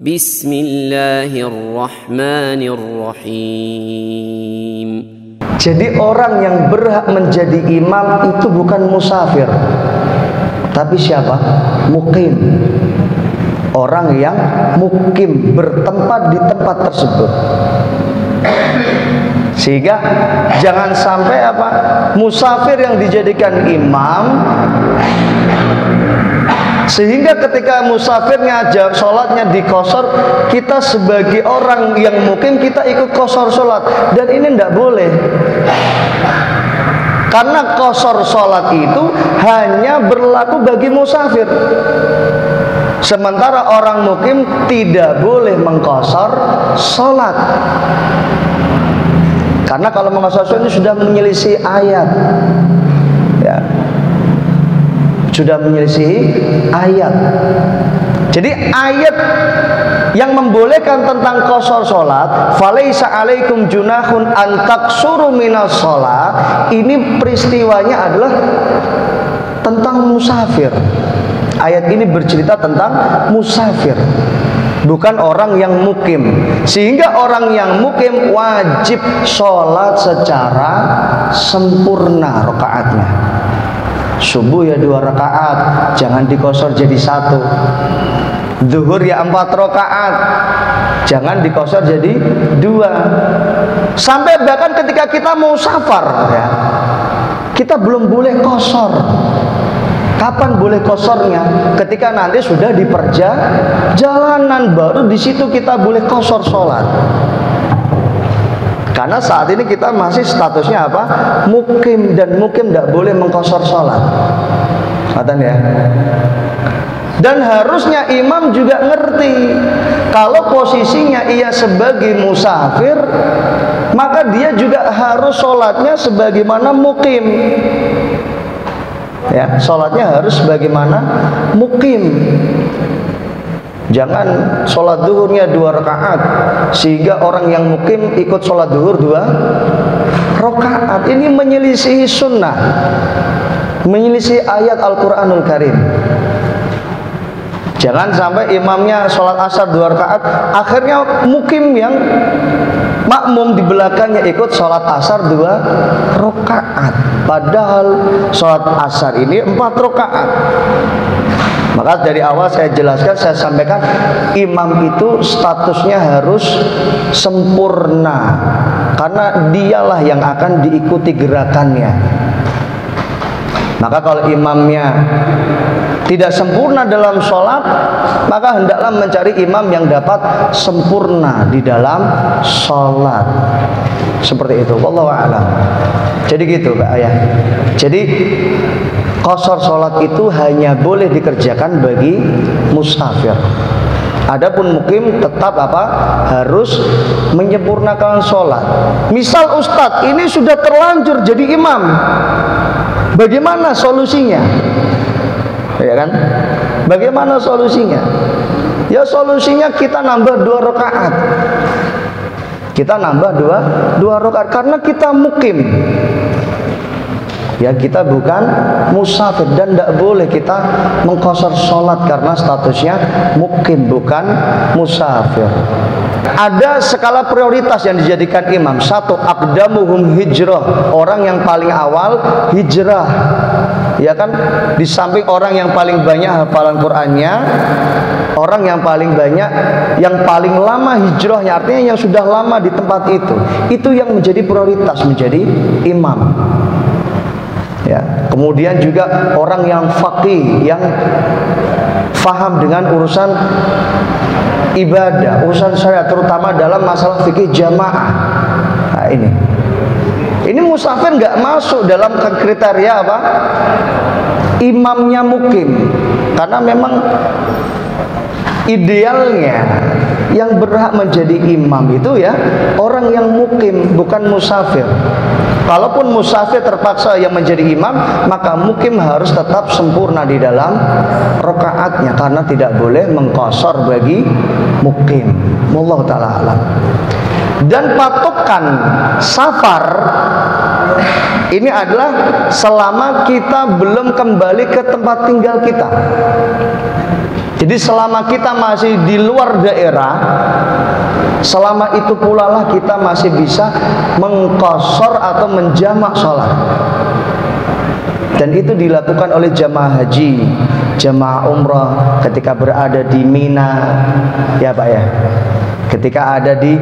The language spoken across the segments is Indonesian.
Bismillahirrahmanirrahim. Jadi orang yang berhak menjadi imam itu bukan musafir, tapi siapa? Mukim. Orang yang mukim, bertempat di tempat tersebut. Sehingga jangan sampai musafir yang dijadikan imam, sehingga ketika musafirnya sholatnya dikosor, kita sebagai orang yang mukim kita ikut kosor sholat, dan ini tidak boleh. Karena kosor sholat itu hanya berlaku bagi musafir, sementara orang mukim tidak boleh mengkosor sholat. Karena kalau mengkosor sholat ini sudah menyelisih ayat, ya, sudah menyelisih ayat. Jadi ayat yang membolehkan tentang qasar salat, falaisa alaikum junahun an taqsuru minas shalah, ini peristiwanya adalah tentang musafir. Ayat ini bercerita tentang musafir, bukan orang yang mukim. Sehingga orang yang mukim wajib sholat secara sempurna rakaatnya. Subuh ya 2 rakaat, jangan dikosor jadi 1. Zuhur ya 4 rakaat, jangan dikosor jadi 2. Sampai bahkan ketika kita mau safar, ya, kita belum boleh kosor. Kapan boleh kosornya? Ketika nanti sudah di perjalanan, baru di situ kita boleh kosor sholat. Karena saat ini kita masih statusnya apa? Mukim, dan mukim tidak boleh mengkosor sholat. Katakan ya. Dan harusnya imam juga ngerti kalau posisinya ia sebagai musafir, maka dia juga harus sholatnya sebagaimana mukim. Ya, sholatnya harus sebagaimana mukim. Jangan sholat duhurnya 2 rakaat sehingga orang yang mukim ikut sholat duhur 2 rakaat. Ini menyelisihi sunnah, menyelisihi ayat Al-Quranul Karim. Jangan sampai imamnya sholat asar 2 rakaat, akhirnya mukim yang makmum di belakangnya ikut sholat asar 2 rakaat, padahal sholat asar ini 4 rakaat. Maka dari awal saya jelaskan, saya sampaikan, imam itu statusnya harus sempurna, karena dialah yang akan diikuti gerakannya. Maka kalau imamnya tidak sempurna dalam sholat, maka hendaklah mencari imam yang dapat sempurna di dalam sholat. Seperti itu, wallahu a'lam. Jadi gitu Pak Ayah. Jadi qasar sholat itu hanya boleh dikerjakan bagi musafir. Adapun mukim tetap harus menyempurnakan sholat. Misal ustadz ini sudah terlanjur jadi imam, bagaimana solusinya? Ya kan? Bagaimana solusinya? Ya solusinya kita nambah 2 rakaat. Kita nambah 2 rakaat karena kita mukim. Ya, kita bukan musafir, dan tidak boleh kita mengqasar sholat karena statusnya mukim, bukan musafir. Ada skala prioritas yang dijadikan imam. 1, aqdamuhum hijrah, orang yang paling awal hijrah. Ya kan, di samping orang yang paling banyak hafalan Qur'annya, orang yang paling banyak, yang paling lama hijrahnya, artinya yang sudah lama di tempat itu yang menjadi prioritas, menjadi imam. Ya, kemudian juga orang yang faqih, yang faham dengan urusan ibadah, urusan syariat, terutama dalam masalah fikih jamaah. Nah, ini musafir nggak masuk dalam kriteria imamnya mukim, karena memang idealnya yang berhak menjadi imam itu ya orang yang mukim, bukan musafir. Kalaupun musafir terpaksa yang menjadi imam, maka mukim harus tetap sempurna di dalam rakaatnya, karena tidak boleh mengqasar bagi mukim. Wallahu ta'ala alam. Dan patokan safar ini adalah selama kita belum kembali ke tempat tinggal kita. Jadi selama kita masih di luar daerah, selama itu pula lah kita masih bisa mengqashar atau menjamak sholat. Dan itu dilakukan oleh jamaah haji, jamaah umrah ketika berada di Mina, ya Pak ya, ketika ada di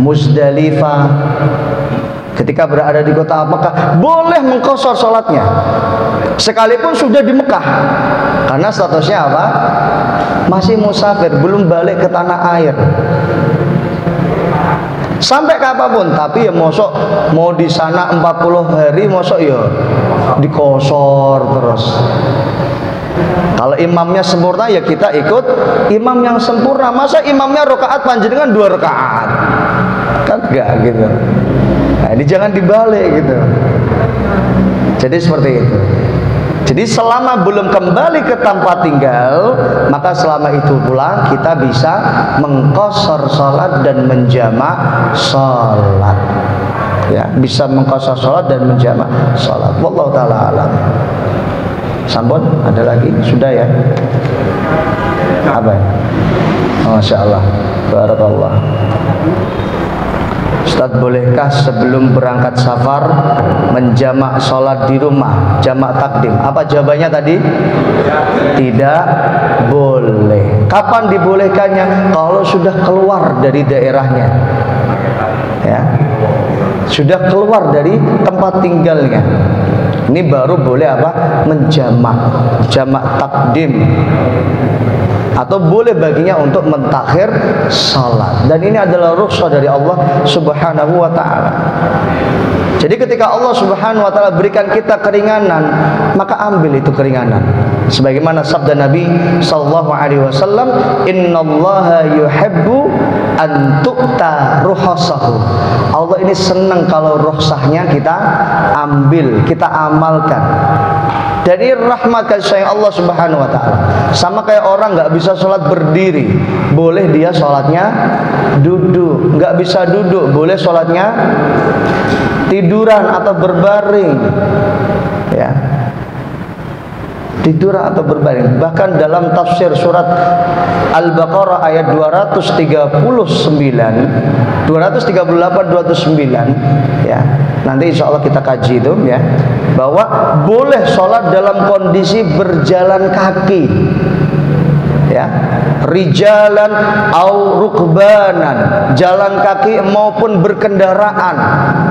Muzdalifah, ketika berada di kota Mekah, boleh mengqashar sholatnya sekalipun sudah di Mekah, karena statusnya apa? Masih musafir, belum balik ke tanah air. Sampai kapanpun, tapi ya mosok mau di sana 40 hari, mosok ya dikosor terus. Kalau imamnya sempurna ya kita ikut imam yang sempurna. Masa imamnya rakaat panjenengan 2 rakaat? Kan enggak gitu. Nah, ini jangan dibalik gitu. Jadi seperti itu. Jadi selama belum kembali ke tempat tinggal, maka selama itu pula kita bisa mengqashar salat dan menjamak salat. Ya, bisa mengqashar salat dan menjamak salat. Wallahu taala alam. Sampun, ada lagi? Sudah ya? Apa? Masya Allah. Barakallah. Ustaz, bolehkah sebelum berangkat safar menjamak sholat di rumah, jamak takdim? Apa jawabannya tadi? Tidak boleh. Kapan dibolehkannya? Kalau sudah keluar dari daerahnya, ya, sudah keluar dari tempat tinggalnya. Ini baru boleh apa? Menjamak, jamak takdim. Atau boleh baginya untuk mentakhir salat. Dan ini adalah rukhsah dari Allah Subhanahu wa taala. Jadi ketika Allah Subhanahu wa taala berikan kita keringanan, maka ambil itu keringanan. Sebagaimana sabda Nabi sallallahu alaihi wasallam, "Innallaha yuhibbu an tu'ta ruhasahu." Allah ini senang kalau rukhsahnya kita ambil, kita amalkan. Dari rahmat kasih sayang Allah Subhanahu wa taala. Sama kayak orang nggak bisa sholat berdiri, boleh dia sholatnya duduk. Nggak bisa duduk, boleh sholatnya tiduran atau berbaring. Ya, tiduran atau berbaring. Bahkan dalam tafsir surat Al-Baqarah ayat 238 209, ya. Nanti insya Allah kita kaji itu, ya, bahwa boleh sholat dalam kondisi berjalan kaki, ya, rijalan au rukbanan, jalan kaki maupun berkendaraan,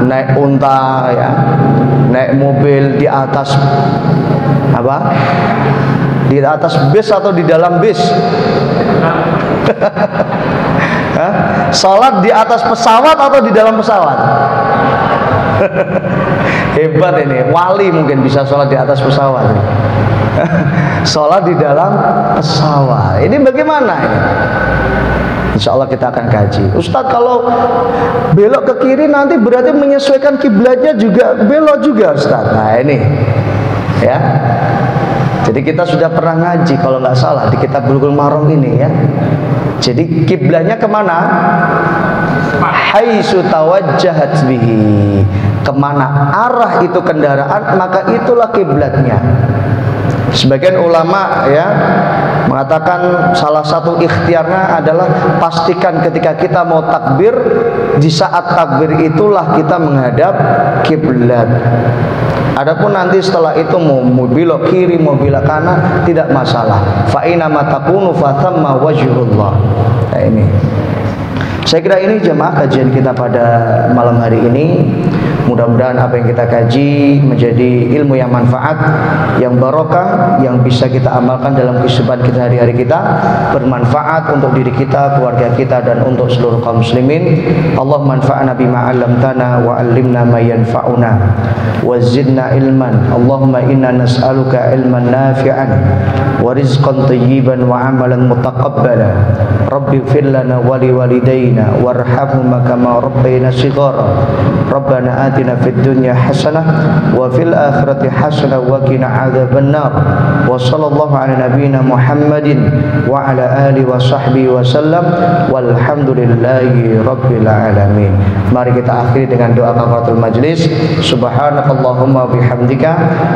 naik unta, ya, naik mobil, di atas apa? Di atas bis atau di dalam bis. Sholat di atas pesawat atau di dalam pesawat? Hebat ini, wali mungkin bisa sholat di atas pesawat. Sholat di dalam pesawat, ini bagaimana ini? Insya Allah kita akan kaji. Ustadz, kalau belok ke kiri nanti berarti menyesuaikan kiblatnya juga belok juga, Ustadz. Nah ini, ya. Jadi kita sudah pernah ngaji kalau nggak salah di kitab Bulughul Maram ini, ya. Jadi kiblatnya kemana? Haitsu tawajjahat bihi. Kemana arah itu kendaraan, maka itulah kiblatnya. Sebagian ulama, ya, mengatakan salah satu ikhtiarnya adalah pastikan ketika kita mau takbir, di saat takbir itulah kita menghadap kiblat. Adapun nanti setelah itu mau belok kiri, mau belok kanan, tidak masalah. Fa inna ma takunu fa thamma wajhullah. Nah ini, saya kira ini jemaah kajian kita pada malam hari ini. Mudah-mudahan apa yang kita kaji menjadi ilmu yang manfaat, yang barokah, yang bisa kita amalkan dalam kehidupan kita hari-hari kita, bermanfaat untuk diri kita, keluarga kita, dan untuk seluruh kaum muslimin. Allahumma anfa'na bima 'allamtana wa 'allimna ma yanfa'una wa zidna ilman. Allahumma inna nas'aluka ilman nafi'an wa rizqan thayyiban wa 'amalan mutaqabbala. Rabbi ighfir lana wa li walidayna walidayna warhamhuma kama rabbayana shighara. Rabbana atina fid dunya hasanah wa fil akhirati hasanah wa qina adzabannar. Wa sallallahu ala nabiyyina Muhammadin wa ala alihi wa sahbihi wa sallam walhamdulillahi rabbil alamin. Mari kita akhiri dengan doa kafaratul majlis. Subhanakallahumma bihamdika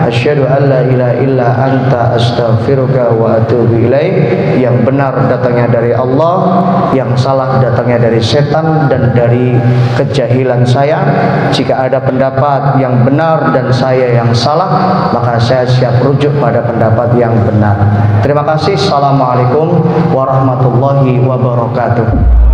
asyhadu an la ilaha illa anta astaghfiruka wa atubu ilaik. Yang benar datangnya dari Allah, yang salah datangnya dari setan dan dari kejahilan saya. Jika ada pendapat yang benar dan saya yang salah, maka saya siap rujuk pada pendapat yang benar. Terima kasih. Assalamualaikum warahmatullahi wabarakatuh.